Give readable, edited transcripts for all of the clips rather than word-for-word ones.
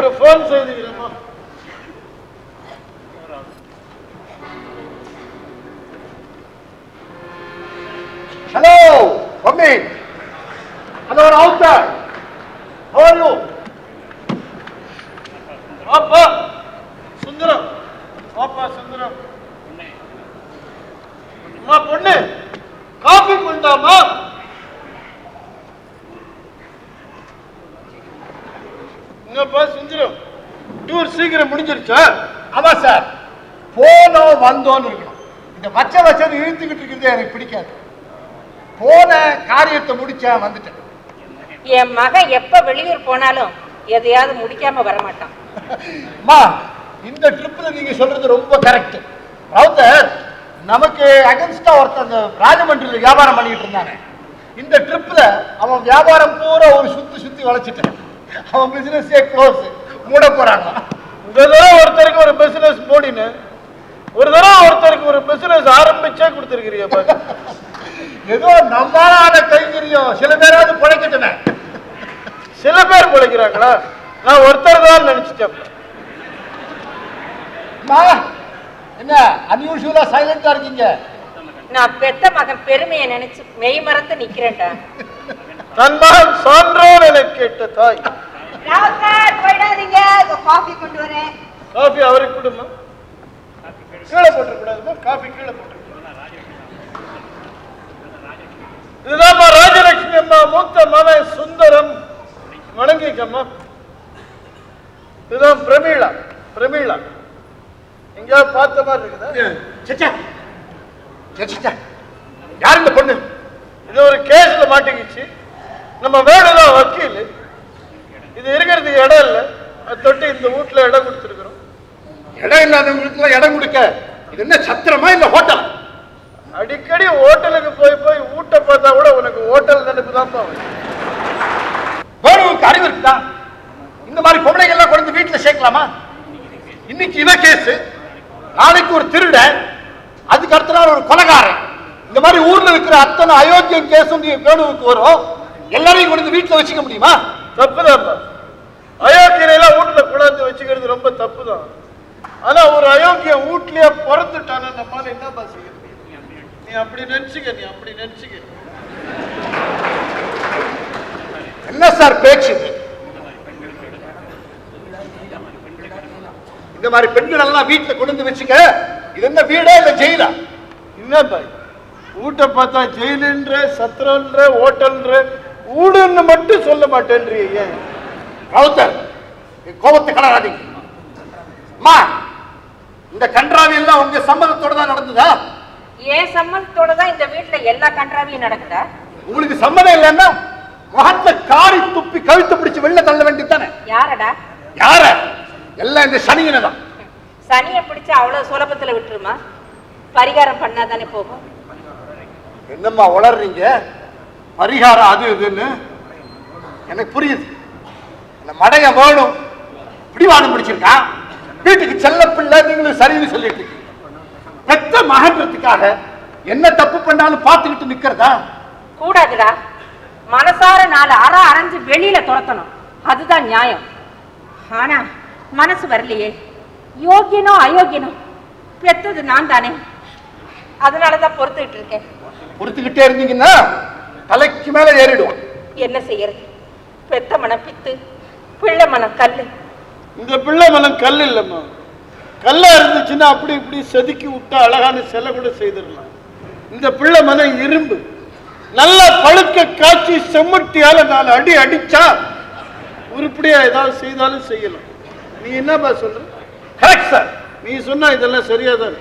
ஒரு போன் செய்திக்கிறேம்மா. Hello mummy. Hello Ravuthar. How are you? பாப்பா சுந்தரம். பாப்பா சுந்தரம். அம்மா பொண்ணு காபி கொண்டாமா? என்னப்பா சுந்தரம், டூர் சீக்கிரம் முடிஞ்சிருச்சா? ஆமா சார், போனோம் வந்தோன்னு இருக்கணும். இந்த வச்சது இழுத்துக்கிட்டு இருக்கிறது எனக்கு பிடிக்காது. போன காரியத்தை முடிச்சேன், வந்துட்டேன். என் மகன் எப்ப வெளியூர் போனாலும் எதையாவது முடிக்காம வரமாட்டான். அம்மா, இந்த ட்ரிப்ல நீங்க சொல்றது ரொம்ப கரெக்ட். ராவுத்தர், நமக்கு அகென்ஸ்டா ஒருத்தன் ராஜமன்றியில் வியாபாரம் பண்ணிட்டு இருந்தானே, இந்த ட்ரிப்ல அவன் வியாபாரம் பூரா ஒரு சுத்தி வளைச்சிட்டான். அவன் பிசினஸே க்ளோஸ், மூட போறாங்க. இந்த தடவை ஒருத்தருக்கு ஒரு பிசினஸ் போடின்னு, ஒரு தடவை ஒருத்தருக்கு ஒரு பிசினஸ் ஆரம்பிச்சே கொடுத்துருக்கிறியா பாரு. ஏதோ நம்மளான கைங்கரியம் சில பேராவது பிழைக்கட்டுமே. சில பேர் பிழைக்கிறாங்களா? நான் ஒருத்தர் தான் நினைச்சிட்டேன். என்ன அன்யூஷுவலா சைலண்டா இருக்கீங்க? நான் பெத்த மகன் பெருமையை நினைச்சு மெய் மறந்து நிக்கிறேன்டா. தன் மகன் சான்றோர் என கேட்ட தாய். போயிடாதீங்க, காஃபி கொண்டு வரேன். காஃபி அவருக்கு கொடுமா. கீழே போட்டுக்கூடாதுமா, காஃபி கீழே போட்டு. இதுதான் ராஜலட்சுமி அம்மா மூத்த மகன் சுந்தரம். வணங்கிக்கம்மா. இதுதான் பிரமீளா. பிரமீளா எங்கேயாவது பார்த்த மாதிரி இருக்குதா? யார் இந்த பொண்ணு? இது ஒரு கேஸ்ல மாட்டிக்கிச்சு. நம்ம வேணுதான் வக்கீல். இது இருக்கிறதுக்கு இடம் இல்லை, அது தொட்டு இந்த வீட்டுல இடம் கொடுத்துருக்குறோம். இடம் இல்லாதவங்களுக்கு இடம் கொடுக்க இது என்ன சத்திரமா இல்ல ஹோட்டல்? அடிக்கடி ஹோட்டலுக்கு போய் ஊட்ட பார்த்தா கூட உனக்கு ஹோட்டல் நினைப்பு தான். வேணுவுக்கு அறிவு இருக்குதா? இந்த மாதிரி பொம்பளைகள் எல்லாம் கொண்டு வீட்டுல சேர்க்கலாமா? இன்னைக்கு இவ கேஸ், நாளைக்கு ஒரு திருட, அதுக்கு அடுத்த நாள் ஒரு கொலைகாரன். இந்த மாதிரி ஊர்ல இருக்கிற அத்தனை அயோக்கியம் கேஸும் வேணுவுக்கு வரும். எல்லாரையும் கொண்டு வீட்டுல வச்சுக்க முடியுமா? தப்புதான். அயோக்கியெல்லாம் வீட்டுல குழந்தை வச்சுக்கிறது ரொம்ப தப்பு தான். ஆனா ஒரு அயோக்கிய வீட்லயே பிறந்துட்டான நம்மால என்னப்பா செய்ய முடியும்? நீ அப்படி நினைச்சுக்க. என்ன சார் பேச்சு? இந்த மாதிரி பெண்கள் எல்லாம் வீட்டுல கொண்டு வச்சுக்க. இது என்ன வீடா இல்ல ஜெயிலா? என்னப்பா வீட்டை பார்த்தா ஜெயிலுன்ற, சத்திரன்ற, ஹோட்டல்ன்ற, ஊடுன்னு மட்டும் சொல்ல மாட்டேன்றீங்க. ராவுத்தர், கோபத்தை கலராதீங்க. அம்மா, இந்த கன்றாவி எல்லாம் உங்க சம்மதத்தோட தான் நடந்ததா? ஏன் சம்மதத்தோட தான் இந்த வீட்டுல எல்லா கன்றாவியும் நடக்குதா? உங்களுக்கு சம்மதம் இல்லைன்னா முகத்துல காரி துப்பி கழுத்து பிடிச்சு வெளில தள்ள வேண்டியதானே. யாரடா? யார? எல்லாம் இந்த சனியனை தான். சனியை பிடிச்சு அவ்வளவு சுலபத்துல விட்டுருமா? பரிகாரம் பண்ணாதானே போகும். என்னம்மா உளறீங்க? பரிகாரம் அது இதுன்னு எனக்கு புரியுது. அந்த மடைய வேணும் பிடிவாதம் பிடிச்சிருக்கான். வீட்டுக்கு செல்ல பிள்ளை, நீங்களும் சரின்னு சொல்லிட்டு இருக்கீங்க. பெத்த மகன்றதுக்காக என்ன தப்பு பண்ணாலும் பார்த்துக்கிட்டு நிக்கிறதா? கூடாதுடா. மனசார 4 அரை அரைஞ்சு வெளியில துரத்தணும், அதுதான் நியாயம். ஆனா மனசு வரலையே. யோகியனோ அயோக்கியனோ பெத்தது நான் தானே, அதனாலதான் பொறுத்துக்கிட்டு இருக்கேன். பொறுத்துக்கிட்டே இருந்தீங்கன்னா தலைக்கு மேல ஏறிடுவோம். என்ன செய்யறது? பெத்த மனம் பித்து, பிள்ளை மனம் கல்லு. இந்த பிள்ளை மனம் கல் இல்லம்மா. கல்லா இருந்துச்சுன்னா அப்படி இப்படி செதுக்கி விட்டா அழகான சிலை கூட செய்திடலாம். இந்த பிள்ளை மனம் இரும்பு. நல்ல பழுக்க காய்ச்சி செம்மட்டியால 4 அடி அடிச்சா உருப்படியா ஏதாவது செய்தாலும் செய்யலாம். நீ என்னப்பா சொல்ற? Correct sir. நீ சொன்னா இதெல்லாம் சரியாதான்.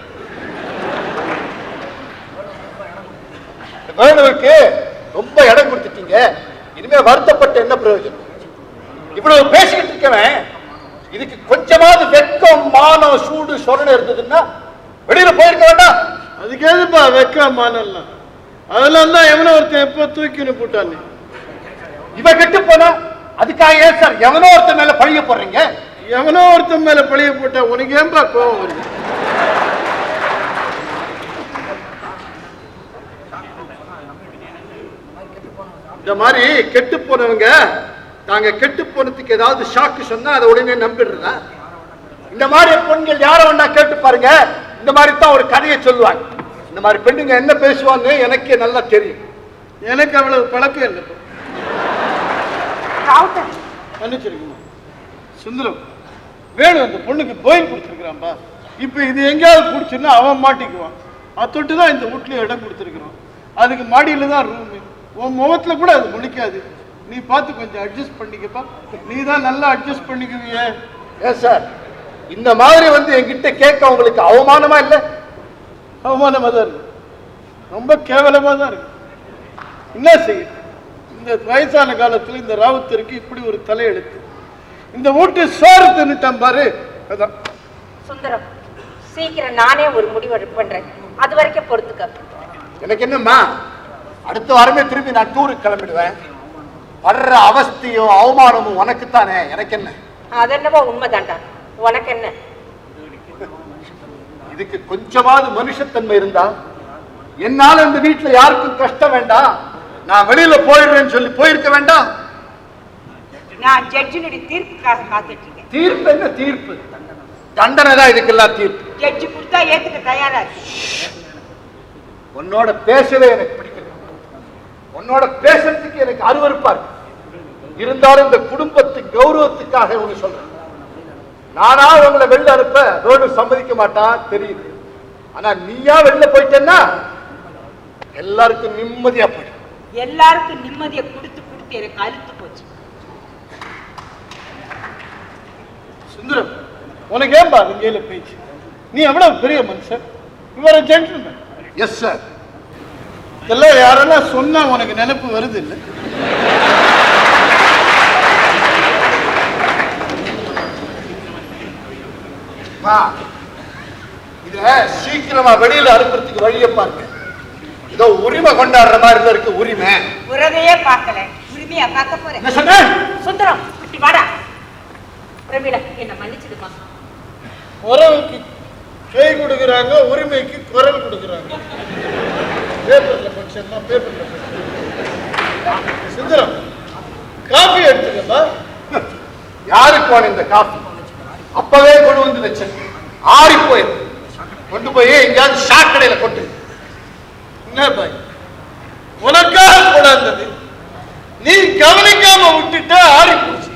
வேணுவுக்கு ரொம்ப இடம் கொடுத்துட்டீங்க. இனிமே வருத்தப்பட்ட என்ன பிரயோஜனம்? இவ்வளவு பேசிக்கிட்டு இருக்கவன் இதுக்கு கொஞ்சமாவது வெக்கம், மானம், சூடு, சொரணை இருந்ததுன்னா வெளியில போயிருக்க வேண்டாம். அதுக்கு எதுப்பா வெக்க மானம்லாம்? அதெல்லாம் தான் எவனோ ஒருத்தன் எப்ப தூக்கின்னு போட்டானே. இவ கெட்டு போனா அதுக்காக ஏன் சார் எவனோ ஒருத்தன் மேல பழிய போடுறீங்க? எவனோ ஒருத்தன் மேல பழிய போட்டா உனக்கு ஏன்பா கோபம் வருது? இந்த மாதிரி கெட்டு போனவங்க தாங்க கெட்டு போனதுக்கு ஏதாவது ஷாக்கு சொன்னா அதை உடனே நம்பிடுறா. இந்த மாதிரி பெண்கள் யார வேணா கேட்டு பாருங்க, இந்த மாதிரி தான் ஒரு கதையை சொல்லுவாங்க. இந்த மாதிரி பெண்ணுங்க என்ன பேசுவாங்க எனக்கே நல்லா தெரியும். எனக்கு அவ்வளவு பழக்கம் இல்லை. மன்னிச்சிருக்கணும் சுந்தரம், வேணும் அந்த பொண்ணுக்கு போயில் கொடுத்துருக்கிறான்பா. இப்ப இது எங்கேயாவது பிடிச்சுன்னா அவன் மாட்டிக்குவான். அதை தொட்டு தான் இந்த வீட்லயும் இடம் கொடுத்துருக்குறோம். அதுக்கு மாடியில தான் ரூமு. உன் முகத்துல கூட அது முடிக்காது. நீ பார்த்து கொஞ்சம் அட்ஜஸ்ட் பண்ணிக்கப்பா. நீ தான் நல்லா அட்ஜஸ்ட் பண்ணிக்குவிய. ஏன் சார் இந்த மாதிரி என்கிட்ட கேட்க உங்களுக்கு அவமானமா இல்லை? அவமானமா தான் இருக்கு, ரொம்ப கேவலமா தான் இருக்கு. என்ன செய்ய, இந்த வயசான காலத்துல இந்த ராவுத்தருக்கு இப்படி ஒரு தலையெழுத்து. இந்த வீட்டு சோறு தின்னுட்டான் பாரு. அதான் சுந்தரம், சீக்கிரம் நானே ஒரு முடிவு பண்றேன். அது வரைக்கும் பொறுத்துக்க. எனக்கு என்னம்மா, அடுத்த வாரமே திரும்பி நான் டூருக்கு கிளம்பிடுவேன். வர்ற அவஸ்தையும் அவமானமும் உனக்குத்தானே, எனக்கு என்ன? அதென்னவோ உண்மைதான்டா, உனக்கு என்ன? இதுக்கு கொஞ்சமாவது மனுஷத்தன்மை இருந்தா என்னால இந்த வீட்டுல யாருக்கும் கஷ்டம் வேண்டாம், நான் வெளியில போயிடுறேன்னு சொல்லி போயிருக்க வேண்டாம். நான் ஜட்ஜினுடைய தீர்ப்புக்காக காத்துட்டு இருக்கேன். தீர்ப்பு என்ன தீர்ப்பு? தண்டனை தான் இதுக்கெல்லாம் தீர்ப்பு. ஜட்ஜி கொடுத்தா ஏத்துக்க தயாரா இருக்கு. உன்னோட பேசவே எனக்கு பிடிக்கல. உன்னோட பேசுறதுக்கு எனக்கு அருவருப்பா இருக்கு. இருந்தாலும் இந்த குடும்பத்து கௌரவத்துக்காக உங்க சொல்றேன். நானா உங்களை வெளில அனுப்ப ரோடு சம்மதிக்க மாட்டான் தெரியுது. ஆனா நீயா வெளில போயிட்டேன்னா எல்லாருக்கும் நிம்மதியா போயிடும். எல்லாருக்கும் நிம்மதியை கொடுத்து கொடுத்து எனக்கு அழுத்து போச்சு. சுந்தரம், உனக்கு ஏன்பா இங்கேயில பேச்சு? நீ எவ்வளவு பெரிய மனுஷன். இவர ஜென்டில்மேன். Yes sir. இதெல்லாம் யாரெல்லாம் சொன்னா உனக்கு நினைப்பு வருது இல்லை? இத சீக்கிரமா வெளியில அனுப்புறதுக்கு வழியை பாருங்க. ஏதோ உரிமை கொண்டாடுற மாதிரி இருக்கு. உரிமை உறவையே பார்க்கல, உரிமையா பார்க்க போறேன். என்ன சொன்ன? சுந்தரம், இப்படி வாடா. பிரமிளா, என்ன மன்னிச்சிடுமா. உறவுக்கு கை கொடுக்குறாங்க, உரிமைக்கு குரல் கொடுக்குறாங்க. பேப்பர்ல படிச்சா பேப்பர்ல சுந்தரம், காபி எடுத்துக்கமா. யாருக்கு வேணும் இந்த காபி? அப்பவே கொண்டு வந்து வச்சேன், ஆறி போயிரு. கொண்டு போய் எங்கேயாவது சாக்கடையில கொட்டு. என்ன பாய், உனக்காக கொண்டாந்தது நீ கவனிக்காம விட்டுட்ட, ஆறி போச்சு.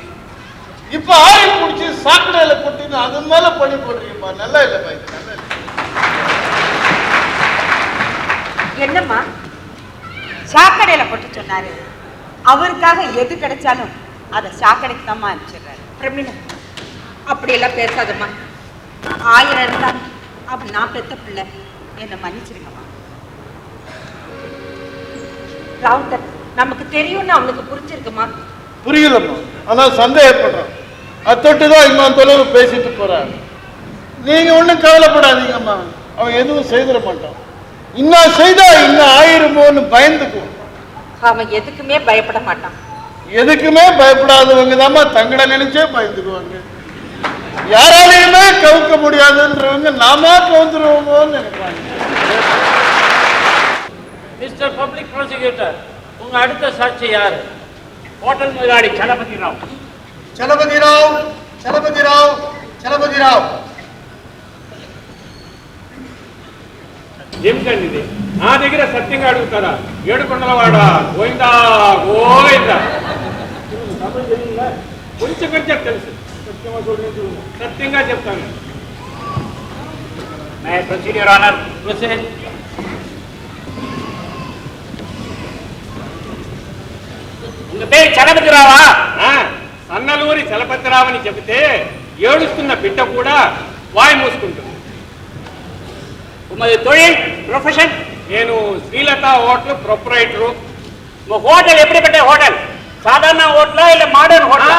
இப்ப ஆறி பிடிச்சி சாக்கடையில கொட்டின்னு அது மேல பணி போடுறீங்கப்பா. நல்லா இல்லை பாய், நல்லா இல்லை. என்னம்மா சாக்கடையில போட்டு சொன்னாரு? அவருக்காக எது கிடைச்சாலும் அதை சாக்கடைக்கு தான் அனுப்பிச்சிடுறாரு. பிரமிளா, அப்படியெல்லாம் பேசாதம்மா. 1000 இருந்தாலும் அப்படி நான் பெத்த பிள்ளை, என்னை மன்னிச்சிருங்கம்மா. ராவுத்தர், நமக்கு தெரியும்னு அவனுக்கு புரிஞ்சிருக்குமா? புரியலம்மா, ஆனா சந்தேகப்படுறான். அத்தொட்டுதான் இன்னும் தொலைவு பேசிட்டு போறாங்க. நீங்க ஒண்ணும் கவலைப்படாதீங்கம்மா, அவன் எதுவும் செய்திட மாட்டான். இன்னும் செய்தா இன்னும் ஆயிருமோன்னு பயந்துக்குவோம். அவன் எதுக்குமே பயப்பட மாட்டான். எதுக்குமே பயப்படாதவங்க தாம்மா தங்களை நினைச்சே பயந்துக்குவாங்க. யாராலையுமே கவுக்க முடியாதுன்றவங்க நாம கவுந்துருவோமோன்னு நினைக்கிறாங்க. மிஸ்டர் பப்ளிக் ப்ராசிக்யூட்டர், உங்க அடுத்த சாட்சி யாரு? ஹோட்டல் முதலாளி சலபதி ராவ். చలపతి రావ్, చలపతి రావ్, చలపతి రావ్. ఏమిటండి ఇది? నా దగ్గర సత్యంగా అడుగుతారా? ఏడుకొండలవాడా గోవిందా గోవిందా. కొంచెం కొంచెం తెలుసు, సత్యంగా చెప్తాను. Proceed honour. ప్రొసీడ్. உங்க பேரு చలపతి రావా? సన్నలూరి చలపతి రావ్ అని చెబితే ఏడుస్తున్న బిడ్డ కూడా వాయి మూసుకుంటుంది. உமது தொழில் ப்ரொஃபஷன்? నేను శ్రీలతా హోటల్ ప్రొపరైటరు. హోటల్ ఎప్పుడైతే హోటల్ సాధారణ హోటలా ఇలా మోడర్న్ హోటల్?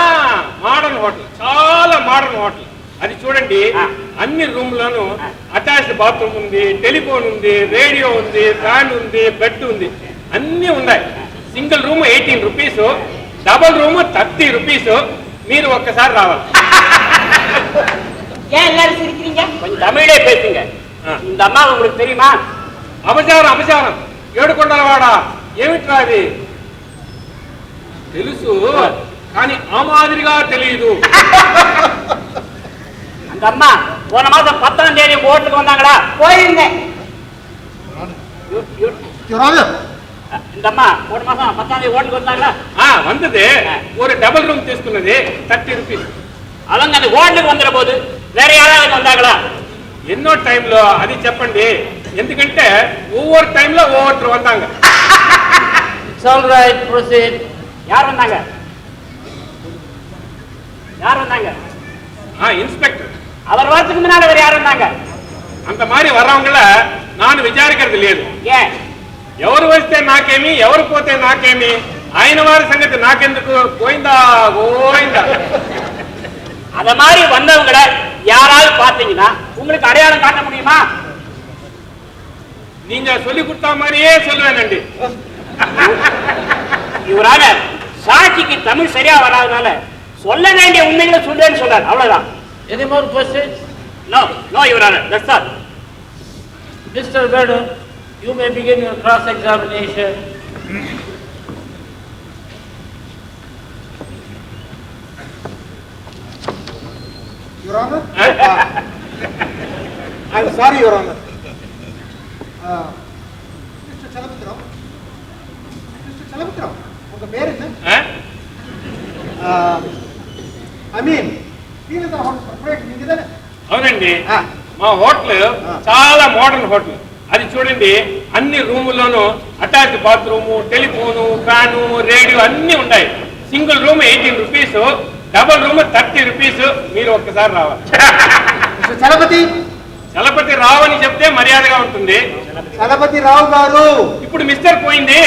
మోడర్న్ హోటల్, చాలా మోడర్న్ హోటల్. అది చూడండి, అన్ని రూమ్లను అటాచ్డ్ బాత్రూమ్ ఉంది, టెలిఫోన్ ఉంది, రేడియో ఉంది, ఫ్యాన్ ఉంది, బెడ్ ఉంది, అన్నీ ఉన్నాయి. Single room 18 rupees, double room 30 rupees. మీరు ఒక్కసారి రావాలి. ஏன் எல்லாரும் சிரிக்கிறீங்க? கொஞ்சம் தமிழே பேசுங்க. இந்த அம்மா உங்களுக்கு தெரியுமா? అపచారం అపచారం. ఏడుకొండలవాడా ఏమిట్రా అది? తెలుసు, కానీ ఆ మాదిరిగా తెలియదు. அந்த அம்மா போன மாசம் 10ஆம் தேதி ஓட்டுக்கு வந்தாங்களா? போயிருந்தேன். இந்த அம்மா போன மாசம் 10ஆம் தேதி ஓட்டுக்கு வந்தாங்களா? வந்தது. ஒரு டபுள் ரூம் తీసుకున్నది 30 రూపీస్. அவங்க அந்த ஓட்டுக்கு வந்துற போது வேற யாராவது வந்தாங்களா? ఎన్నో టైంలో అది చెప్పండి, ఎందుకంటే ஒவ்வொரு டைம்ல ஒவ்வொருத்தர் வந்தாங்க. It's all right, proceed. யார் வந்தாங்க? யார் வந்தாங்க? இன்ஸ்பெக்டர். அவர் வரதுக்கு முன்னால வேற யார் வந்தாங்க? అంత மாதிரி వరవங்கள ನಾನು విచారికறது లేదు. ஏன்? ఎవరు వస్తే నాకేమి, ఎవరు పోతే నాకేమి, ఆయన వారి సంగతి నాకెందుకు, పోయిందా పోయిందా. அத மாதிரி வந்தவங்கள யாராவது பாத்தீங்கன்னா உங்களுக்கு அடையாளம் காட்ட முடியுமா? நீங்க சொல்லி கொடுத்தா மாதிரியே சொல்லுவேனண்டி. இவரால சாட்சிக்கு தமிழ் சரியா வராதனால சொல்ல வேண்டிய உண்மைகளை சொல்றேன்னு சொல்றாரு, அவ்வளவுதான். Any more questions? No, no, Your Honor, that's all. Mr. Vedu, you may begin your cross-examination. Your Honor, I'm sorry, Your Honor. Mr. Chalapathirav, உங்க பேர் என்ன? I mean, Srilata Hotel Corporate நீங்க தானே? అవునండి. మా హోటల్ చాలా మోడర్న్ హోటల్. అది చూడండి, అన్ని రూముల్లోనూ attach bathroom, telephone, fan, radio అన్ని ఉన్నాయి. Single room 18 rupees, double room 30 rupees. మీరు ఒక్కసారి రావాలి. చలపతి రావు అని చెప్తే మర్యాదగా ఉంటుంది. చలపతి రావు గారు. ఇప్పుడు మిస్టర్ పోయింది.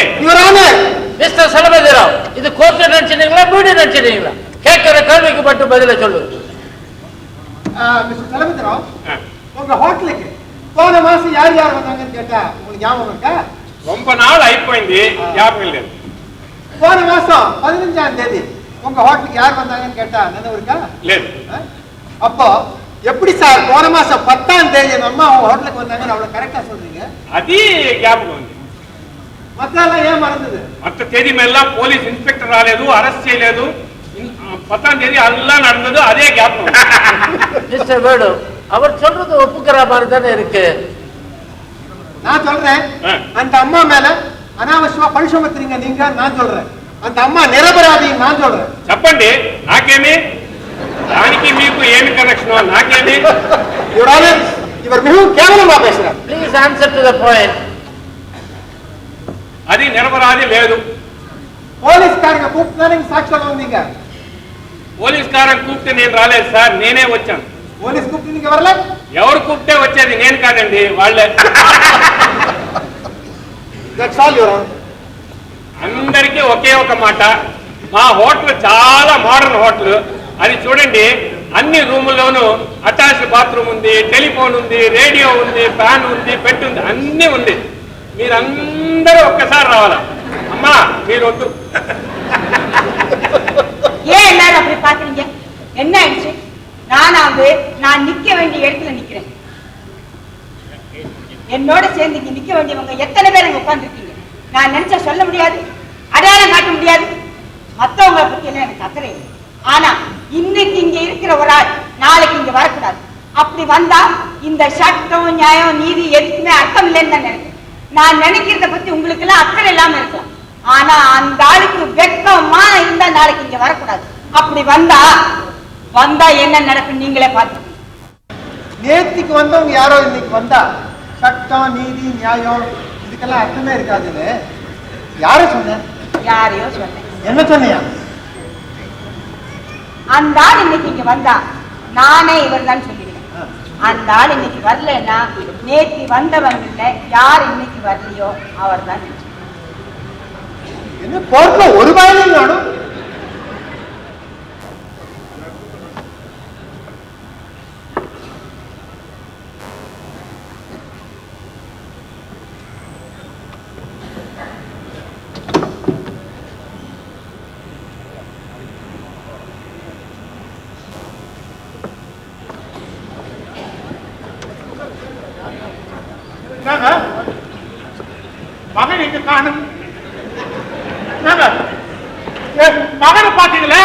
மிஸ்டர் சலபதிராவ், இது கோர்ட்டு நினைச்சிட்டீங்களா, வீடு நினைச்சிட்டீங்களா? கேட்கிற கேள்விக்கு மட்டும் பதில சொல்லு. மிஸ்டர் சலபதிராவ், உங்க ஹோட்டலுக்கு போன மாசம் யார் யார் வந்தாங்கன்னு கேட்டா உங்களுக்கு ஞாபகம் இருக்கா? ரொம்ப நாள் అయిపోయింది, ஞாபகம் లేదు. போன மாசம் 15ஆம் தேதி உங்க ஹோட்டலுக்கு யார் வந்தாங்கன்னு கேட்டா நினைவு இருக்கா? లేదు. அப்போ எப்படி சார் போன மாசம் 10ஆம் தேதி எங்க அம்மா உங்க ஹோட்டலுக்கு வந்தாங்கன்னு அவ்வளவு கரெக்டா சொல்றீங்க? అది జ్ఞాపకం ఉంది. மத்தெல்லாம் ஏன் மறந்தது? மற்ற தேதி மேலாம் போலீஸ் இன்ஸ்பெக்டர் రాలేదు, అరెస్ట్ చేయలేదు. 10ஆம் தேதி எல்லாம் நடந்தது, அதே ஞாபகம். மிஸ்டர் வேடு, அவர் சொல்றது ஒப்புக்கிற மாதிரி தானே இருக்கு. நான் சொல்றேன், அந்த அம்மா மேல அனாவசியமா பழி சுமத்துறீங்க நீங்க. நான் சொல்றேன், அந்த அம்மா நிரபராதி. நான் சொல்றேன். చెప్పండి, నాకేమి, దానికి మీకు ఏమి కనెక్షన్? నాకేమి? இவர் மிகவும் கேவலமா பேசுறார். Please answer to the point. అది నిరపరాధి లేదు. పోలీసుకారங்க கூப்பிட்டு நீங்க சாட்சியம் வந்தீங்க. పోలీసుకారని కూపితే నేను రాలేదు సార్, నేనే వచ్చాను. పోలీస్ కూపితే நீங்க வரல? ఎవరు కూపితే వచ్చేది నేను కాదండి, వాళ్ళే. That's all your honour. అందరికీ ఒకే ఒక మాట, మా హోటల్ చాలా మోడర్న్ హోటల్. అది చూడండి, అన్ని రూముల్లోనూ అటాచ్ బాత్రూమ్ ఉంది, టెలిఫోన్ ఉంది, రేడియో ఉంది, ఫ్యాన్ ఉంది, బెడ్ ఉంది, అన్నీ ఉంది. మీరందరూ ఒక్కసారి రావాలా. అమ్మా మీరు వద్దు. ஏன் எல்லாரும் அப்படி பாக்குறீங்க? என்ன ஆயிடுச்சு? நான் நிக்க வேண்டிய இடத்துல நிக்கிறேன். என்னோட சேர்ந்து இங்க நிக்க வேண்டியவங்க எத்தனை பேர் அங்க உட்கார்ந்து இருக்கீங்க? நான் நினைச்சா சொல்ல முடியாது, அடையாளம் காட்ட முடியாது. மத்தவங்களை பத்தி எல்லாம் எனக்கு அக்கறை இல்லை. ஆனா இன்னைக்கு இங்க இருக்கிற ஒரு ஆள் நாளைக்கு இங்க வரக்கூடாது. அப்படி வந்தா இந்த சட்டம், நியாயம், நீதி எதுக்குமே அர்த்தம் இல்லைன்னு தான் நினைக்கிறேன். நான் நினைக்கிறத பத்தி உங்களுக்கு எல்லாம் அக்கறை இல்லாம இருக்கலாம். ஆனா அந்த ஆளுக்கு வெட்கமா இருந்தா நாளைக்கு இங்க வரக்கூடாது. அப்படி வந்தா என்ன நடக்கும் நீங்களே பார்த்து. நேத்திக்கு வந்தவங்க யாரோ இன்னைக்கு வந்தா சட்டம், நீதி, நியாயம் இதுக்கெல்லாம் அர்த்தமே இருக்காதுன்னு யார சொன்ன? யாரையோ சொன்னேன். என்ன சொன்னியா? அந்த ஆள் இன்னைக்கு இங்க வந்தா நானே இவர் தான் சொல்லிடுவேன். அந்த ஆள் இன்னைக்கு வரலன்னா நேற்று வந்தவங்க இல்ல, யார் இன்னைக்கு வரலையோ அவர் தான். என்ன கோர்ட்ல ஒரு வாயிலும் நானும் மகன் இங்கு காணும். மகனை பாத்தீங்களா?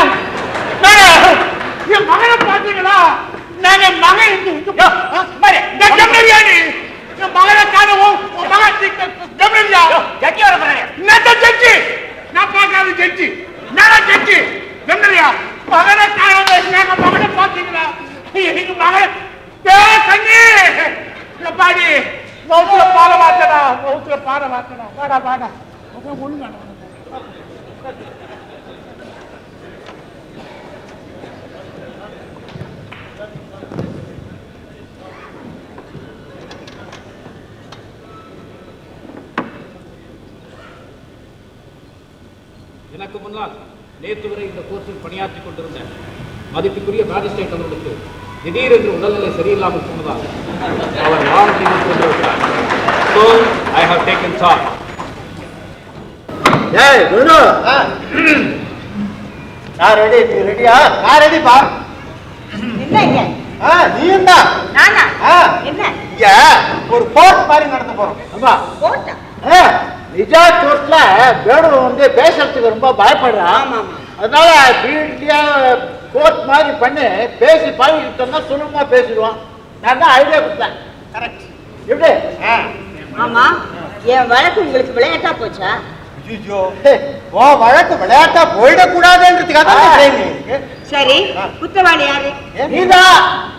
என் மகனை பாத்தீங்களா? நாங்க மகன் என் மகனை காணவும் ஜட்ஜி நான் பார்க்காத ஜட்ஜி நான் ஜட்ஜி கண்ணறியா மகனை காணவும் நாங்க மகனை பாத்தீங்களா? எங்க மகன் கண்ணி பாடி மௌத்துல பாட மாத்தடா மௌத்துல பாட மாத்தடா பாடா பாடா ஒண்ணு எனக்கு முன்னால் நேற்று வரை இந்த கோர்ட்டில் பணியாற்றிக் கொண்டிருந்த மதிப்புக்குரிய மேஜிஸ்ட்ரேட் அவர்களுக்கு திடீரென்று உடல்நிலை சரியில்லாமல் போனதால் அவர் வாரண்டியில் கொண்டிருக்கிறார். So I have taken charge. ஏய் குரு நான் ரெடி, நீ ரெடியா? நான் ரெடிப்பா. என்னங்க நீயும் தான். நானா என்ன இங்க ஒரு கோர்ட் மாதிரி நடத்த போறோம். ஆமா கோட்டா நிஜா கோர்ட்ல வேணு வந்து பேசுறதுக்கு ரொம்ப பயப்படுறான். அதனால வீட்லயே கோர்ட் மாதிரி பண்ணி பேசி பழகிட்டோம்னா சுலபமா பேசிடுவான். நான் தான் ஐடியா கொடுத்தேன். கரெக்ட். எப்படி? ஆமா என் வழக்கு உங்களுக்கு விளையாட்டா போச்சா? ஓ வழக்கு விளையாட்டா போயிடக்கூடாதுன்றதுக்காக சரி குற்றவாளி யாரு? நீதான்.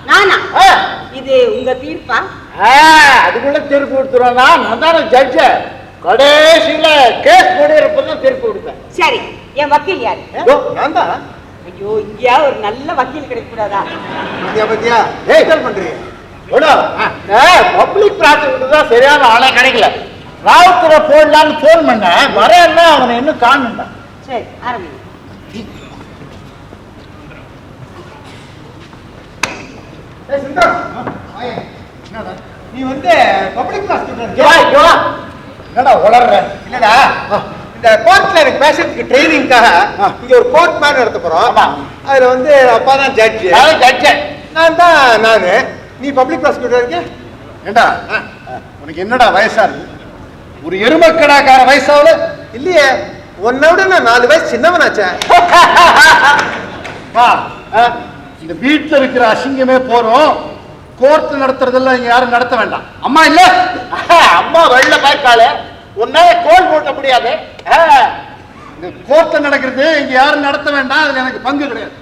நானா? இது உங்க தீர்ப்பா? அதுக்குள்ள தீர்ப்பு கொடுத்துருவானா? நான் தானே ஜட்ஜ. கடைசியில கேஸ் முடியறப்பதான் தீர்ப்பு கொடுத்தேன். சரி என் வக்கீல் யாரு? நான் தான். ஐயோ இங்கயா ஒரு நல்ல வக்கீல் கிடைக்க கூடாதா? பத்தியா பண்றீங்க? பப்ளிக் ப்ராசிக்யூட்டர் தான் சரியான ஆளே கிடைக்கல. ராவுத்தரை போடலான்னு போன் பண்ண வரேன்னா அவனை இன்னும் காணுண்டா. சரி ஆரம்பி. நீ வந்து பப்ளிக் ப்ராசிக்யூட்டர் என்னடா உளர்ற? இல்லடா இந்த கோர்ட்ல எனக்கு பேசுறதுக்கு ட்ரைனிங்காக இங்க ஒரு கோர்ட் மாதிரி நடத்த போறோம். அதுல வந்து அப்பா தான் ஜட்ஜ். நான் தான் நானு. நீ பப்ளிக் ப்ராசிக்யூட்டர் இருக்க? ஏண்டா உனக்கு என்னடா வயசா இருக்கு? ஒரு எருமக்கடாக்கார வயசாவல இல்லையே. உன்னை விட நான் 4 வயசு சின்னவனாச்சேன். இந்த வீட்டுல இருக்கிற அசிங்கமே போறோம். கோர்ட் நடத்துறதெல்லாம் இங்க யாரும் நடத்த வேண்டாம். அம்மா இல்ல, அம்மா வெள்ள பாய்க்கால உன்னால கோல் போட்ட முடியாது. இந்த கோர்ட்ல நடக்கிறது இங்க யாரும் நடத்த வேண்டாம். அதுல எனக்கு பங்கு கிடையாது.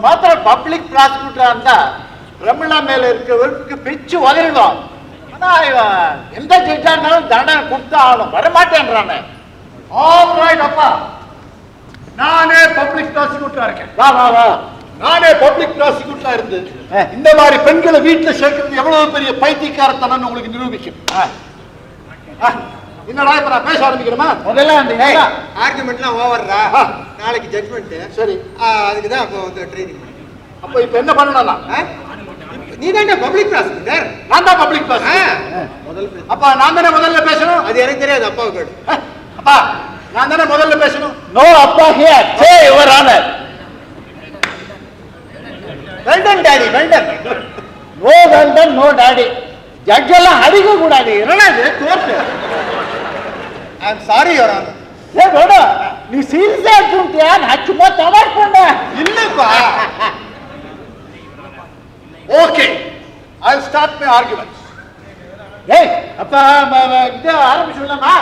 மாத்திரம் பப்ளிக் ப்ராசிக்யூட்டரா இருந்தா பிரமிளா மேல இருக்கிறவருக்கு பிச்சு உதறிடும். ஆனா இவன் எந்த ஜட்ஜா இருந்தாலும் தண்டனை கொடுத்தா ஆகணும். வரமாட்டேன்றானே. ஆல் ரைட் அப்பா, நானே பப்ளிக் ப்ராசிக்யூட்டரா இருக்கேன். வா வா வா. நானே பப்ளிக் ப்ராசிக்யூட்டரா இருந்து இந்த மாதிரி பெண்களை வீட்டுல சேர்க்கிறது எவ்வளவு பெரிய பைத்தியக்காரத்தனம் உங்களுக்கு நிரூபிக்கும். என்னடா இப்ப நான் பேச ஆரம்பிக்கிறேமா? முதல்ல அந்த ஆர்குமெண்ட்லாம் ஓவர்ரா. நாளைக்கு ஜட்மெண்ட். சரி, அதுக்கு தான் அப்போ வந்து ட்ரைனிங். அப்போ இப்போ என்ன பண்ணணும்னா நீ தான் பப்ளிக் ப்ராசிக்யூட்டர். நான் தான் பப்ளிக் ப்ராசிக்யூட்டர். முதல்ல அப்பா நான் தானே முதல்ல பேசணும். அது எனக்கு தெரியாது. அப்பாவுக்கு அப்பா நான் தானே முதல்ல பேசணும். நோ அப்பா here. Say your honour. Well done daddy well done. No well done no daddy. Judge எல்லாம் அடிக்க கூடாது. என்னது court? I am sorry your honour. ஏ போடா நீ சீரியஸா எடுத்துட்டியா? நான் சும்மா தமாஷ் பண்ணேன். இல்லப்பா. Okay, I will start my arguments. ஏய் அப்பா இது ஆரம்பிச்சலாமா?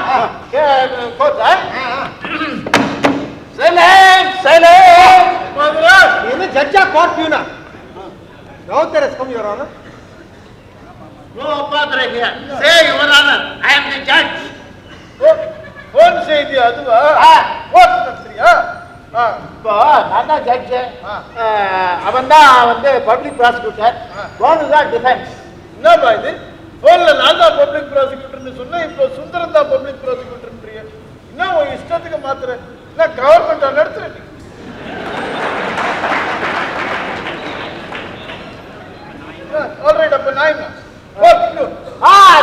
Court silence silence. என்ன ஜட்ஜா கோர்ட் பியூனா? நோதரஸ் கம் யுவர் ஆனர். நோ பாத்ரே here. Say your honour, I am the judge. Phone செய்தி அதுவா? கோர்ட் நடத்துறியா? இப்போ நான் தான் ஜட்ஜ். அவன் தான் வந்து பப்ளிக் ப்ராசிக்யூட்டர். கோனு தான் டிஃபென்ஸ். என்னப்பா இது? போன்ல நான் தான் பப்ளிக் ப்ராசிக்யூட்டர்னு சொன்னேன். இப்போ சுந்தரம் தான் பப்ளிக் ப்ராசிக்யூட்டர்ன்றீங்க. என்ன உன் இஷ்டத்துக்கு மாத்துறேன்? என்ன கவர்மெண்ட் நடத்துறேன்? ஆல்ரைட். அப்ப நான் என்ன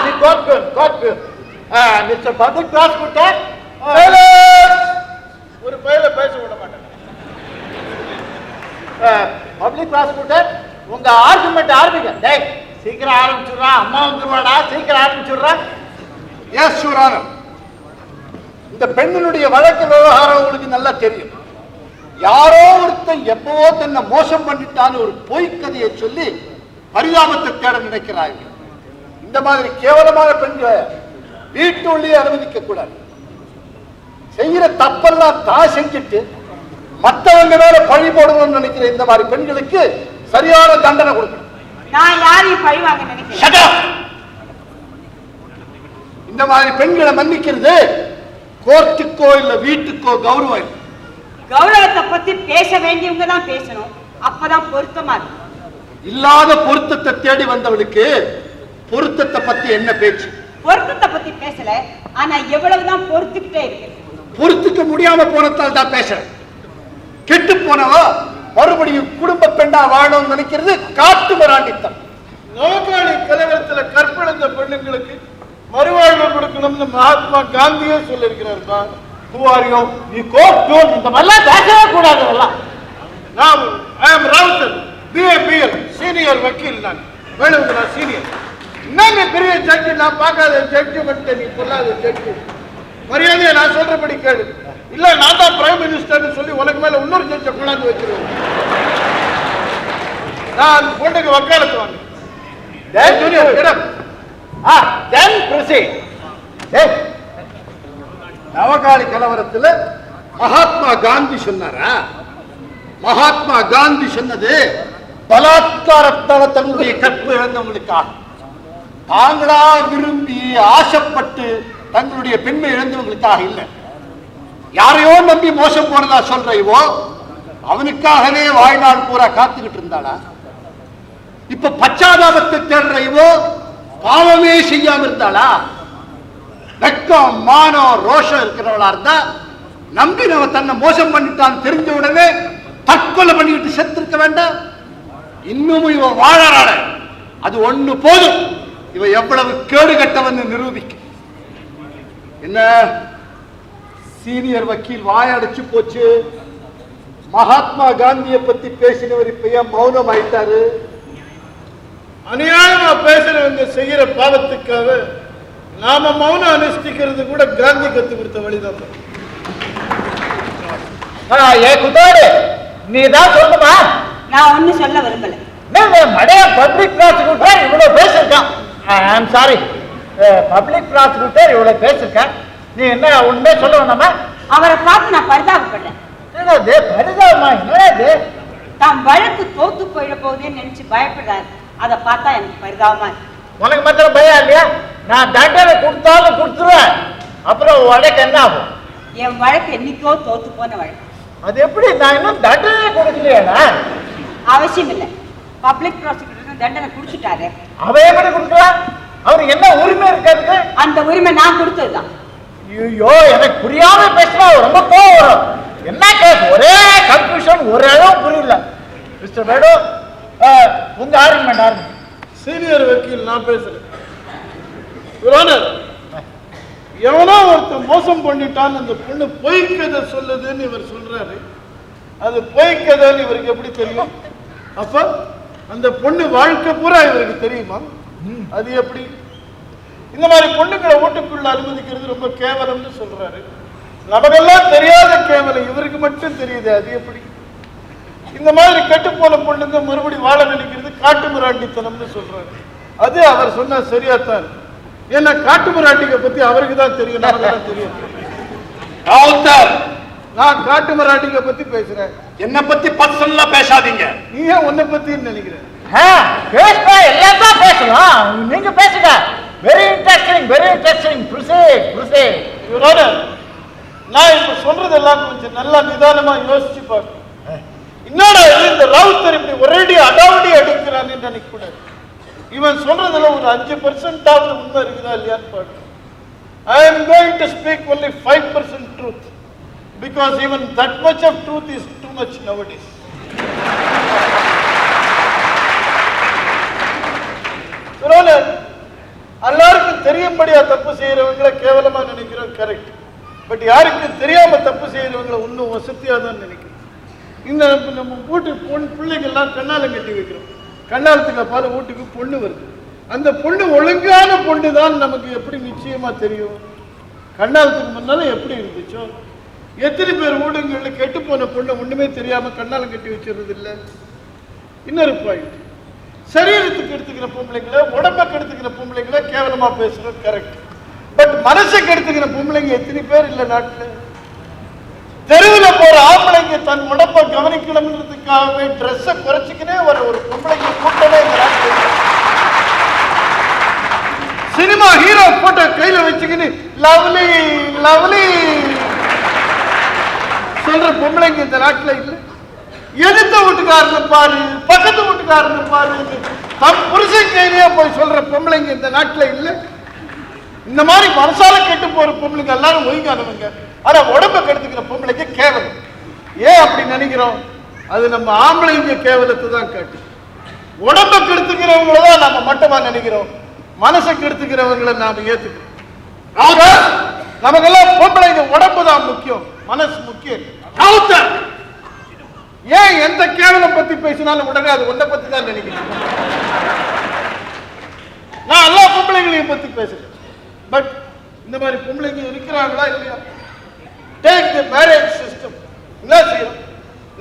the court mister public prosecutor. ஒரு பையில பேச விட மாட்டேன். பப்ளிக் ப்ராசிக்யூட்டர் உங்க ஆர்குமெண்ட் ஆரம்பிங்க. டேய் சீக்கிரம் ஆரம்பிச்சுடுறா. அம்மா வந்துருவாடா. சீக்கிரம் ஆரம்பிச்சுடுறா. Yes your honour. இந்த பெண்ணினுடைய வழக்கு விவகாரம் உங்களுக்கு நல்லா தெரியும். யாரோ ஒருத்தன் எப்பவோ தன்னை மோசம் பண்ணிட்டான்னு ஒரு பொய்க்கதையை சொல்லி பரிதாபத்தை தேட நினைக்கிறாங்க. இந்த மாதிரி கேவலமான பெண்களை வீட்டுள்ளே அனுமதிக்க கூடாது. செய்யற தப்பெல்லாம் தான் செஞ்சுட்டு மற்றவங்க மேல பழி போடணும்னு நினைக்கிற இந்த மாதிரி பெண்களுக்கு சரியான தண்டனை கொடுக்கணும். நான் யாரையும் பழி வாங்க நினைக்கிறேன். இந்த மாதிரி பெண்களை மன்னிக்கிறது கோர்ட்டுக்கோ இல்ல வீட்டுக்கோ கௌரவம். கௌரவத்தை பத்தி பேச வேண்டியவங்க தான் பேசணும். அப்பதான் பொருத்தமா இருக்கும். இல்லாத பொருத்தத்தை தேடி வந்தவளுக்கு பொருத்தத்தை பத்தி என்ன பேச்சு? பொருத்தத்தை பத்தி பேசல, ஆனா எவ்வளவுதான் பொறுத்துக்கிட்டே இருக்கு. பொறுத்துக்க முடியாம போனதால் தான் பேசுறேன். கெட்டு போனவா மறுபடியும் குடும்ப பெண்ணா வாழணும்னு நினைக்கிறது காட்டு மிராண்டித்தனம். நவகாளி கலவரத்துல கற்பழிந்த பெண்ணுங்களுக்கு மறுவாழ்வு கொடுக்கணும்னு மகாத்மா காந்தியே சொல்லியிருக்கிறாருப்பா. இந்த மாதிரிலாம் பேசவே கூடாது. நான் I am Rowther, BABL senior வக்கீல். நான் வேணுங்க, நான் சீனியர். என்ன பெரிய ஜட்ஜி, நான் பார்க்காத ஜட்ஜ்மெண்ட், நீ சொல்லாத ஜட்ஜி. மரியாதையை நான் சொல்றபடி கேளு. இல்ல நான் தான் பிரைம் மினிஸ்டர்னு சொல்லி உனக்கு மேல இன்னொரு ஜட்ஜை கொண்டாந்து வச்சிருவேன். நான் அந்த பொண்ணுக்கு வக்காலத்து வாங்க. நவகாளி கலவரத்துல மகாத்மா காந்தி சொன்னாரா? மகாத்மா காந்தி சொன்னது பலாத்காரத்தால தன்னுடைய கற்பு இழந்தவங்களுக்காக. தாங்களா விரும்பி ஆசைப்பட்டு தங்களுடைய பெண்மை இழந்தவங்களுக்காக இல்லை. யாரையோ நம்பி மோசம் போனதா சொல்ற இவோ அவனுக்காகவே வாழ்நாள் பூரா காத்துக்கிட்டு இருந்தாளா? இப்ப பச்சாதாபத்தை தேடுற இவோ பாவமே செய்யாம இருந்தாளா? வெக்கம், மானம், ரோஷம் இருக்கிறவளா இருந்தா நம்பினவ தன்னை மோசம் பண்ணிட்டான் தெரிஞ்ச உடனே தற்கொலை பண்ணிக்கிட்டு செத்துருக்க வேண்டாம்? இன்னமும் இவ வாழறாள, அது ஒண்ணு போதும் இவ எவ்வளவு கேடு கட்டவன்னு நிரூபிக்க. என்ன சீனியர் வக்கீல் வாயடைச்சு போச்சு. மகாத்மா காந்தியை பத்தி பேசினவர் இப்ப ஏன் மௌனம் ஆயிட்டாரு? அநியாயமா பேசுறவங்க செய்யற பாவத்துக்காக நாம மௌனம் அனுஷ்டிக்கிறது கூட காந்தி கத்து கொடுத்த வழிதான். நீ தான் சொல்லுமா? நான் ஒன்னும் சொல்ல விரும்பல. மடைய பப்ளிக் ப்ராசிக்யூட்டர் இவ்வளவு பேசிருக்கான். ஐம் சாரி, பப்ளிக் ப்ராசிக்யூட்டர் இவ்வளவு பேசிருக்கான். நீ என்ன உண்மையே சொல்ல வேணாமா? அவரை பார்த்து நான் பரிதாபப்படுறேன். பரிதாபமா? என்னது? தான் வழக்கு தோத்து போயிட போகுதுன்னு நினைச்சு பயப்படுறாரு. அதை பார்த்தா எனக்கு பரிதாபமா இருக்கு. உனக்கு மாத்திரம் பயம் இல்லையா? நான் தண்டனை கொடுத்தாலும் கொடுத்துருவேன். அப்புறம் வழக்கு என்ன ஆகும்? என் வழக்கு என்னைக்கோ தோத்து போன வழக்கு. அது எப்படி? நான் இன்னும் தண்டனை கொடுக்கலையா? அவசியம் இல்லை. பப்ளிக் ப்ராசிக்யூட்டர் தண்டனை கொடுத்துட்டாரு. அவ எப்படி கொடுக்கலாம்? அவருக்கு என்ன உரிமை இருக்காது? அந்த உரிமை நான் கொடுத்ததுதான். ஐயோ, எனக்கு புரியாம பேசினா ரொம்ப கோவம் வரும். என்ன கேஸ்? ஒரே கன்ஃபியூஷன், ஒரே அளவு புரியல. மிஸ்டர் வேடு, உங்க ஆர்குமெண்ட். சீனியர் வக்கீல் நான் பேசுறேன். எவனோ ஒருத்தர் மோசம் பண்ணிட்டான்னு அந்த பொண்ணு பொய்க்கதை சொல்லுதுன்னு இவர் சொல்றாரு. அது பொய்க்கதைன்னு இவருக்கு எப்படி தெரியும்? அப்ப அந்த பொண்ணு வாழ்க்கை பூரா இவருக்கு தெரியுமா? அது எப்படி? இந்த மாதிரி பொண்ணுங்களை வீட்டுக்குள்ள அனுமதிக்கிறது ரொம்ப கேவலம்னு சொல்றாரு. நமக்கெல்லாம் தெரியாத கேவலம் இவருக்கு மட்டும் தெரியுது. அது எப்படி? இந்த மாதிரி கெட்டு போன பொண்ணுங்க மறுபடியும் வாழ நினைக்கிறது காட்டு மிராண்டித்தனம்னு சொல்றாரு. அது அவர் சொன்னா சரியாத்தான். ஏன்னா காட்டு மிராண்டிக பத்தி அவருக்கு தான் தெரியும், நமக்கு தான் தெரியும். நான் காட்டு மிராண்டிக பத்தி பேசுறேன். என்ன பத்தி பர்சனலா பேசாதீங்க. நீ ஏன் உன்னை பத்தி நினைக்கிறேன்? எல்லாம் பேசலாம். நீங்க பேசுங்க. Very interesting, very interesting. நான் இப்ப சொல்றதெல்லாம் கொஞ்சம் நல்லா நிதானமா யோசிச்சு பார்க்கணும். என்னடா இந்த ராவுத்தர் இப்படி ஒரேடி அடாவடி அடிக்கிறான்னு நினைக்க கூடாது. இவன் சொல்றதுல ஒரு 5% உண்மை இருக்குதா இல்லையான்னு பார்க்கணும். I am going to speak only 5% truth because even that much of truth is too much nowadays. எல்லாருக்கும் தெரியும்படியா தப்பு செய்யறவங்களை கேவலமா நினைக்கிறோம், கரெக்ட். பட் யாருக்கு தெரியாம தப்பு செய்யறவங்களை இன்னும் வசதியா தான் நினைக்கிறோம். இந்த நம்ம வீட்டு பிள்ளைகள்லாம் கண்ணாலம் கட்டி வைக்கிறோம். கண்ணாலத்துக்கு பாரு வீட்டுக்கு பொண்ணு வருது. அந்த பொண்ணு ஒழுங்கான பொண்ணு தான் நமக்கு எப்படி நிச்சயமா தெரியும்? கண்ணாலத்துக்கு முன்னால எப்படி இருந்துச்சோ, எத்தனை பேர் ஊடகங்கள்ல கெட்டு போன பொண்ணை ஒண்ணுமே தெரியாம கண்ணாலம் கட்டி வச்சிருது இல்ல. இன்னொரு பாயிண்ட், சரீரத்துக்கு எடுத்துக்கிற பொம்பளைங்களை, உடம்புக்கு எடுத்துக்கிற பொம்பளைங்களை கேவலமா பேசுறது கரெக்ட். பட் மனசுக்கு எடுத்துக்கிற பொம்பளைங்க எத்தனை பேர் இல்ல நாட்டுல. தெருவில் போற ஆம்பளைங்க தன் உடம்பை கவனிக்கணும்ன்றதுக்காகவே ட்ரெஸ்ஸை குறைச்சிக்கினே ஒரு பொம்பளைங்க கூட்டமே இந்த நாட்டில். சினிமா ஹீரோ போட்டோ கையில வச்சுக்கின்னு லவ்லி லவ்லி சொல்ற பொம்பளைங்க இந்த நாட்டில் இல்லை. எதிர்த்த வீட்டுக்காரன்னு பாரு, பக்கத்து வீட்டுக்காரன்னு பாரு, தன் புருஷன் கையிலேயே போய் சொல்ற பொம்பளைங்க இந்த நாட்டில் இல்லை. இந்த மாதிரி மனசால கெட்டு போற பொம்பளைங்க எல்லாரும் ஒய்கானவங்க. ஆனா உடம்பை கெடுத்துக்கிற பொம்பளைக்கு கேவலம். ஏன் அப்படி நினைக்கிறோம்? அது நம்ம ஆம்பளைங்க கேவலத்தை தான் காட்டு. உடம்பை கெடுத்துக்கிறவங்கள தான் நம்ம மட்டமா நினைக்கிறோம், மனசை கெடுத்துக்கிறவங்களை நாம ஏத்துக்கிறோம். நமக்கெல்லாம் பொம்பளைங்க உடம்பு தான் முக்கியம், மனசு முக்கியம். ஏன் எந்த கேவலம் பத்தி பேசினாலும் உடனே அது ஒன்றை பத்தி தான் நினைக்கிறேன். நான் எல்லா பொம்பளைங்களையும் பத்தி பேசுறேன். பட் இந்த மாதிரி பொம்பளைங்க இருக்கிறாங்களா இல்லையா? Take the marriage system. என்ன செய்யணும்?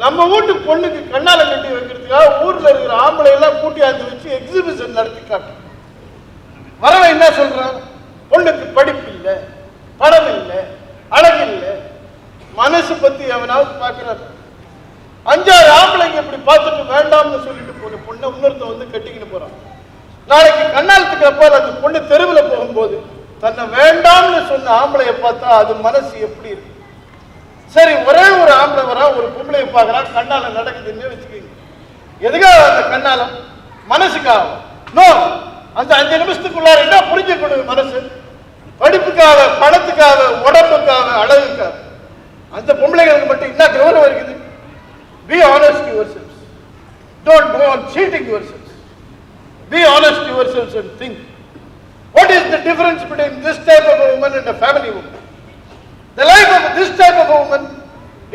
நம்ம வீட்டு பொண்ணுக்கு கண்ணால கட்டி வைக்கிறதுக்காக ஊர்ல இருக்கிற ஆம்பளை எல்லாம் கூட்டியாந்து வச்சு எக்ஸிபிஷன் நடத்தி காட்டும். வரவன் என்ன சொல்றான்? பொண்ணுக்கு படிப்பு இல்லை, பணம் இல்லை, அழகு இல்லை. மனசு பத்தி அவனாவது பார்க்கிறான். 5-6 ஆம்பளைங்க இப்படி பார்த்துட்டு வேண்டாம்னு சொல்லிட்டு போன பொண்ணை இன்னொருத்த வந்து கட்டிக்கிட்டு போறான். நாளைக்கு கண்ணாலத்துக்கு அப்பால் அந்த பொண்ணு தெருவில் போகும்போது தன்னை வேண்டாம்னு சொன்ன ஆம்பளைய பார்த்தா அது மனசு எப்படி இருக்கு? சரி, ஒரே ஒரு ஆம்பளை வரா, ஒரு பொம்பளைய பார்க்கறான், கண்ணாலம் நடக்குதுன்னு வச்சுக்கோங்க. எதுக்காக அந்த கண்ணாலம்? மனசுக்காக. நோ, அந்த 5 நிமிஷத்துக்குள்ளார என்ன புரிஞ்சுக்கணும்? மனசு படிப்புக்காக, பணத்துக்காக, உடம்புக்காக, அழகுக்காக. அந்த பொம்பளைகளுக்கு மட்டும் என்ன கௌரவம் இருக்குது? Be honest to yourselves. Don't go on cheating yourselves. Be honest to yourselves and think. What is the difference between this type of a woman and a family woman? The life of this type of a woman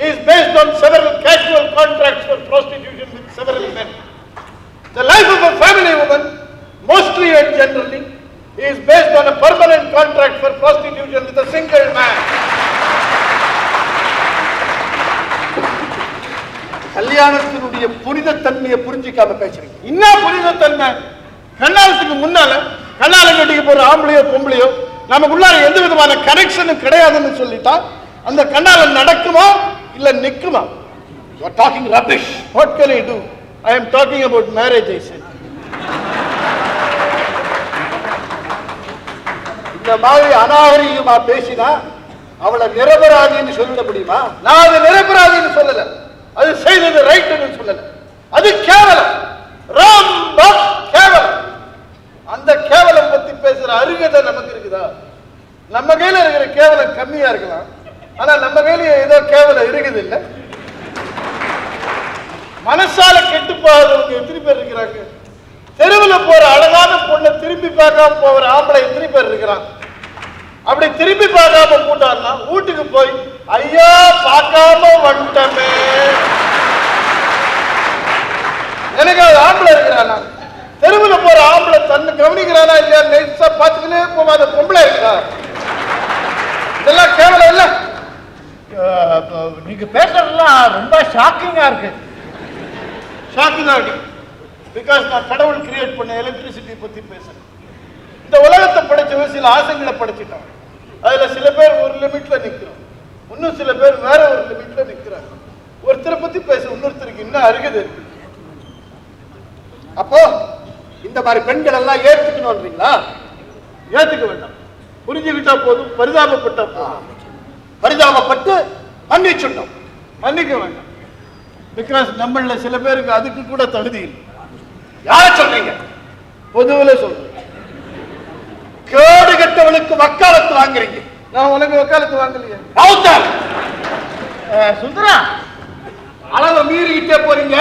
is based on several casual contracts for prostitution with several men. The life of a family woman, mostly and generally, is based on a permanent contract for prostitution with a single man. கல்யாணத்தினுடைய புனித தன்மையை புரிஞ்சிக்காம பேசுறீங்க. என்ன புனித தன்மை? கண்ணாலத்துக்கு முன்னால கண்ணாலம் கட்டிக்கு போற ஆம்பளையோ பொம்பளையோ நமக்குள்ளார எந்த விதமான கனெக்ஷனும் கிடையாதுன்னு சொல்லிட்டா அந்த கண்ணாலம் நடக்குமா இல்ல நிக்குமா? You are talking rubbish. What can I do? I am talking about marriage, I said. இந்த மாதிரி அநாகரிகமா பேசினா அவளை நிரபராதின்னு சொல்லிட முடியுமா? நான் அது நிரபராதின்னு சொல்லல, அது செய்தது ரைட்னு சொல்லல. அது கேவலம், ரொம்ப கேவலம். அந்த கேவலம் பத்தி பேசுற அருகதை நமக்கு இருக்குதா? நம்ம கையில இருக்கிற கேவலம் கம்மியா இருக்கலாம், ஆனா நம்ம கையில ஏதோ கேவலம் இருக்குது இல்ல. மனசால கெட்டு போறவங்க எத்தனை பேர் இருக்கிறாங்க? தெருவில் போற அழகான பொண்ணை திரும்பி பார்க்காம போற ஆம்பளை எத்தனை பேர் இருக்கிறாங்க? அப்படி திரும்பி பார்க்காம போட்டான்னா வீட்டுக்கு போய் ஐயா பார்க்காம வந்துட்டமே. எனக்கு அது ஆம்பளை இருக்கிறானா? தெருவில் போற ஆம்பளை தன்னை கவனிக்கிறானா இல்லையா நைஸா பார்த்துக்கினே போகாத பொம்பளை இருக்கிறா. இதெல்லாம் கேவலம் இல்ல. நீங்க பேசுறதுலாம் ரொம்ப ஷாக்கிங்கா இருக்கு. ஷாக்கிங் ஆகி பிகாஸ் நான் கடவுள் கிரியேட் பண்ண எலக்ட்ரிசிட்டி பத்தி பேசுறேன். இந்த உலகத்தை படைச்சவன் சில ஆசைகளை படைச்சிட்டான். அதுல சில பேர் ஒரு லிமிட்ல நிக்கிறோம், இன்னும் சில பேர் வேற ஒரு லிமிட்ல நிக்கிறாங்க. ஒருத்தரை பத்தி பேச இன்னொருத்தருக்கு இன்னும் அருகதை இருக்கு. அப்போ இந்த மாதிரி பெண்கள் எல்லாம் ஏற்றுக்கணும்ன்றீங்களா? ஏத்துக்க வேண்டாம், புரிஞ்சுக்கிட்டா போதும், பரிதாபப்பட்டா போதும். பரிதாபப்பட்டு மன்னிச்சுட்டோம். மன்னிக்க வேண்டாம், பிகாஸ் நம்மள சில பேருக்கு அதுக்கு கூட தகுதி இல்லை. யார சொல்றீங்க? பொதுவில் சொல்றேன். கேடு கெட்டவனுக்கு வக்காலத்து வாங்குறீங்க. நான் உனக்கு வக்காலத்து வாங்கலையே. சுந்தரா, அளவை மீறிக்கிட்டே போறீங்க,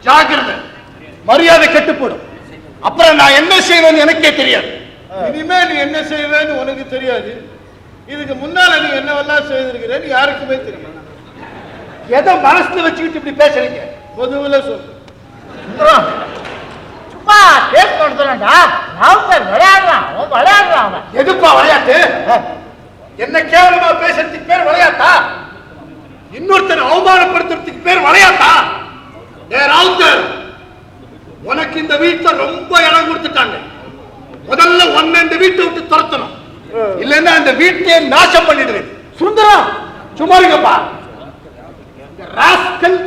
ஜாக்கிரதை. மரியாதை கெட்டு போடும். அப்புறம் நான் என்ன செய்வேன்னு எனக்கே தெரியாது. இனிமே நீ என்ன செய்வேன்னு உனக்கு தெரியாது. இதுக்கு முன்னால நீ என்னவெல்லாம் செய்திருக்கிறேன்னு யாருக்குமே தெரியும். எதை மனசுல வச்சுக்கிட்டு இப்படி பேசுறீங்க? பொதுவில் சொல்றேன். சுந்தரா, சும்மா கேஸ் கொடுத்துறா. விளையாடுறான், அவன் விளையாடுறான். அவன் எதுப்பா விளையாட்டு? என்ன கேவலமா பேசுறதுக்கு பேர் விளையாட்டா? இன்னொருத்தர் அவமானப்படுத்துறதுக்கு பேர் விளையாட்டா? ராவுத்தர், உனக்கு இந்த வீட்டை ரொம்ப இடம் கொடுத்துட்டாங்க. முதல்ல ஒன்னு இந்த வீட்டை விட்டு துரத்தணும், இல்லைன்னா இந்த வீட்டையே நாசம் பண்ணிடுவேன். சுந்தரம், சும்மா இருங்கப்பா. இந்த ராஸ்கல்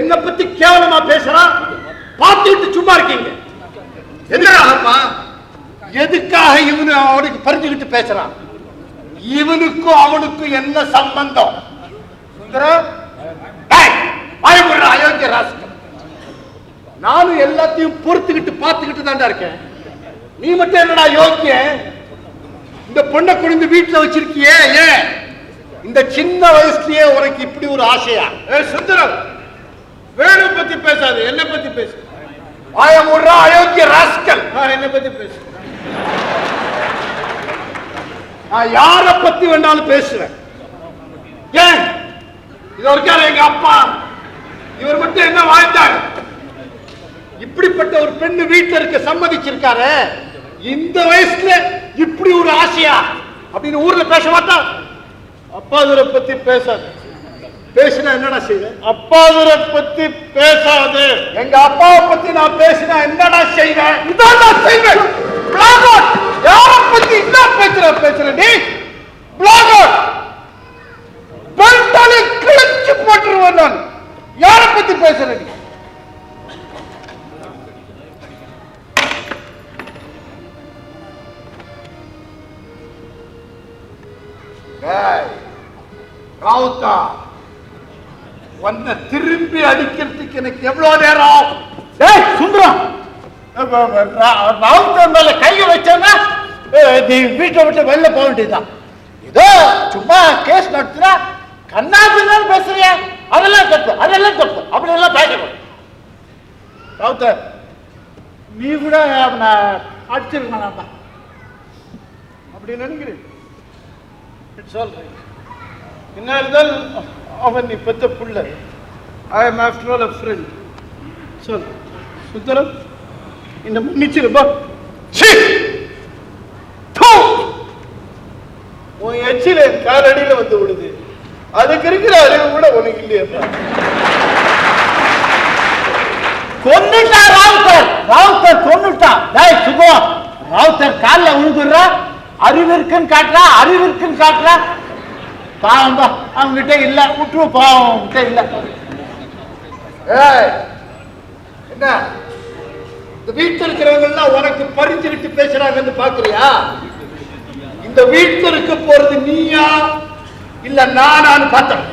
என்ன பத்தி கேவலமா பேசுறான், பார்த்துட்டு சும்மா இருக்கீங்க. எதுக்காகப்பா? எதுக்காக இவனு அவனுக்கு பறிஞ்சுக்கிட்டு பேசுறான்? இவனுக்கும் அவனுக்கும் என்ன சம்பந்தம்? சுந்தரம், அயோக்கிய ராஸ்கல், நானும் எல்லாத்தையும் பொறுத்துக்கிட்டு பார்த்துக்கிட்டு தான்டா இருக்கேன். நீ மட்டும் என்னடா யோக்கிய? இந்த பொண்ணை கொண்டு வீட்டுல வச்சிருக்கியே, ஏன் இந்த சின்ன வயசுலயே உனக்கு இப்படி ஒரு ஆசையா? சுந்தரம், வேணு பத்தி பேசாது, என்ன பத்தி பேசு. வாயமுறா அயோக்கிய ராஸ்கல். என்ன பத்தி பேசு. நான் யார பத்தி வேண்டாலும் பேசுவேன். ஏன் இது இருக்காரு எங்க அப்பா, இவர் மட்டும் என்ன வாழ்ந்தார்? இப்படிப்பட்ட ஒரு பெண்ணு வீட்டுல இருக்க சம்மதிச்சிருக்காரு. இந்த வயசுல இப்படி ஒரு ஆசையா அப்படின்னு ஊர்ல பேச மாட்டான். அப்பாதுரை பத்தி பேசாது. பேசினா என்னடா செய்வேன்? அப்பாதுரை பத்தி பேசாது. எங்க அப்பாவை பத்தி நான் பேசினா என்னடா செய்வேன்? இதான் செய்வேன். யார பத்தி என்ன பேசுற நீ? பெல்டாலே கிழிச்சு போட்டுருவேன் நான். யார பத்தி பேசுற நீ? ராவுத்தா, உன்னை திரும்பி அடிக்கிறதுக்கு எனக்கு எவ்வளவு நேரம்? சுந்தரம், ராவுத்தர் மேல கையை வச்சா நீ வீட்டை விட்டு வெளில போக வேண்டியதுதான். ஏதோ சும்மா கேஸ் நடத்துறா, கண்ணாபின்னு பேசுறியா? அதெல்லாம் தப்பு, அதெல்லாம் தப்பு. அப்படி எல்லாம் பேசணும். ராவுத்தர், நீ கூட அவனை அடிச்சிருக்கா? அப்படி நினைக்கிறேன். சொல்றேன், என்ன இருந்தாலும் அவன் நீ பெத்த புள்ள. I am after all a friend. சொல் சுந்தரம், இந்த மன்னிச்சிருப்பா. உன் எச்சில காலடியில வந்து விடுது, அதுக்கு இருக்கிற அறிவு கூட உனக்கு இல்லையப்பா. கொன்னுட்டா ராவுத்தர், ராவுத்தர் கொன்னுட்டான். டேய் சுகம், ராவுத்தர் காலில் விழுந்துடுறா. அறிவு இருக்குன்னு காட்டுறா, அறிவு இருக்குன்னு காட்டுறா. பாவம் தான், அவங்ககிட்ட இல்ல, விட்டுரு. பாவம் அவங்ககிட்ட இல்ல. என்ன இந்த வீட்டில் இருக்கிறவங்க எல்லாம் உனக்கு பறிஞ்சுக்கிட்டு பேசுறாங்கன்னு பாக்குறியா? இந்த வீட்டில் இருக்க போறது நீயா இல்ல நானான்னு பார்த்தேன்.